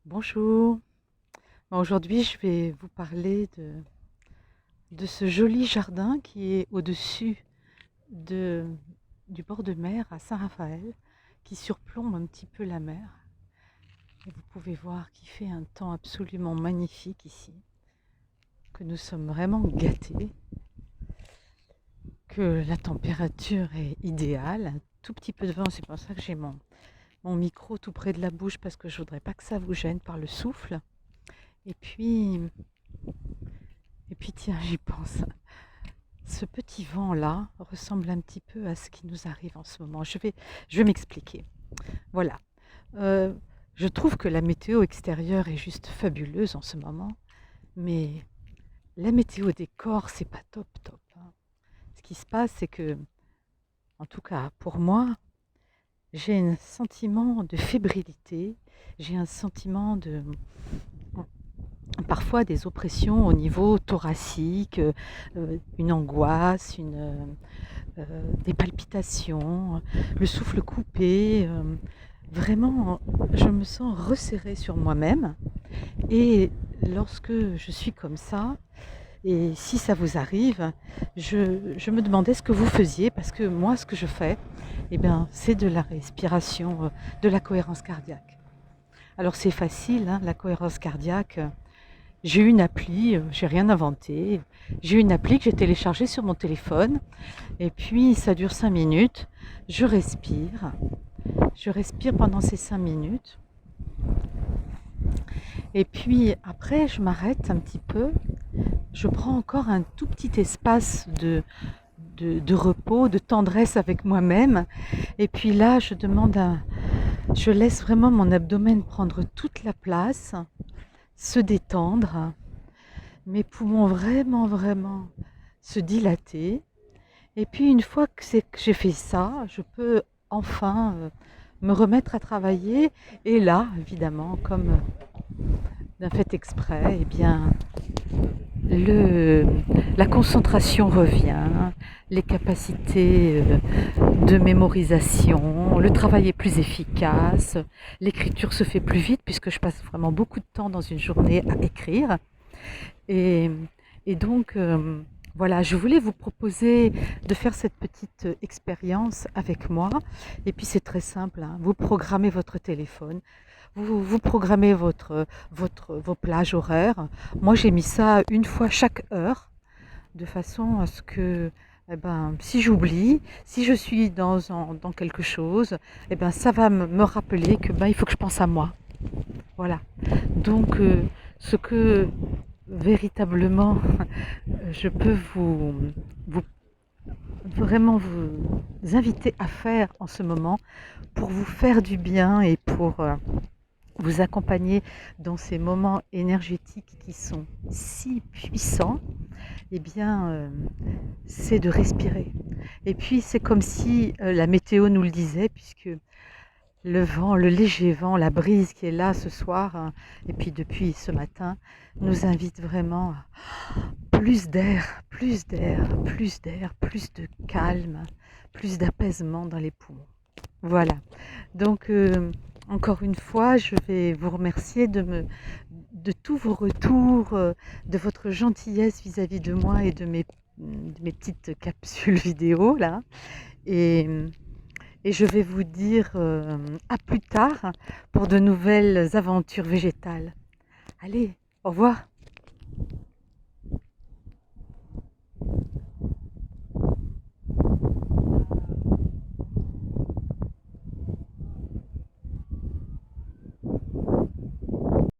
Bonjour. Aujourd'hui, je vais vous parler de ce joli jardin qui est au-dessus de, du bord de mer à Saint-Raphaël, qui surplombe un petit peu la mer. Et vous pouvez voir qu'il fait un temps absolument magnifique ici, que nous sommes vraiment gâtés, que la température est idéale, un tout petit peu de vent, c'est pour ça que j'ai mon micro tout près de la bouche parce que je voudrais pas que ça vous gêne par le souffle. Et puis, et puis tiens, j'y pense. Ce petit vent-là ressemble un petit peu à ce qui nous arrive en ce moment. Je vais m'expliquer. Voilà. Euh, je trouve que la météo extérieure est juste fabuleuse en ce moment, mais la météo des corps, c'est pas top top, hein. Ce qui se passe, c'est que, en tout cas pour moi, j'ai un sentiment de fébrilité, j'ai un sentiment de parfois des oppressions au niveau thoracique, une angoisse, des palpitations, le souffle coupé. Vraiment, je me sens resserrée sur moi-même. Et lorsque je suis comme ça, et si ça vous arrive, je me demandais ce que vous faisiez, parce que moi, ce que je fais, eh bien, c'est de la respiration, de la cohérence cardiaque. Alors c'est facile, hein, la cohérence cardiaque. J'ai une appli, j'ai rien inventé. J'ai une appli que j'ai téléchargée sur mon téléphone. Et puis ça dure 5 minutes. Je respire. Je respire pendant ces 5 minutes. Et puis après, je m'arrête un petit peu. Je prends encore un tout petit espace de repos, de tendresse avec moi-même. Et puis là, je laisse vraiment mon abdomen prendre toute la place, se détendre. Mes poumons vraiment, vraiment se dilater. Et puis une fois que j'ai fait ça, je peux enfin me remettre à travailler. Et là, évidemment, comme d'un fait exprès, eh bien, le, la concentration revient, les capacités de mémorisation, le travail est plus efficace, l'écriture se fait plus vite puisque je passe vraiment beaucoup de temps dans une journée à écrire. Et, et donc, voilà, je voulais vous proposer de faire cette petite expérience avec moi. Et puis c'est très simple, hein. Vous programmez votre téléphone, vous programmez vos plages horaires. Moi j'ai mis ça une fois chaque heure, de façon à ce que, eh ben, si j'oublie, si je suis dans quelque chose, eh ben, ça va me rappeler que ben, il faut que je pense à moi. Voilà. Donc ce que véritablement je peux vous vraiment vous inviter à faire en ce moment pour vous faire du bien et pour vous accompagner dans ces moments énergétiques qui sont si puissants, eh bien, c'est de respirer. Et puis, c'est comme si la météo nous le disait, puisque le vent, le léger vent, la brise qui est là ce soir, hein, et puis depuis ce matin, nous invite vraiment à plus d'air, plus d'air, plus d'air, plus de calme, plus d'apaisement dans les poumons. Voilà. Donc, encore une fois, je vais vous remercier de tous vos retours, de votre gentillesse vis-à-vis de moi et de mes petites capsules vidéo là. Et, et je vais vous dire à plus tard pour de nouvelles aventures végétales. Allez, au revoir.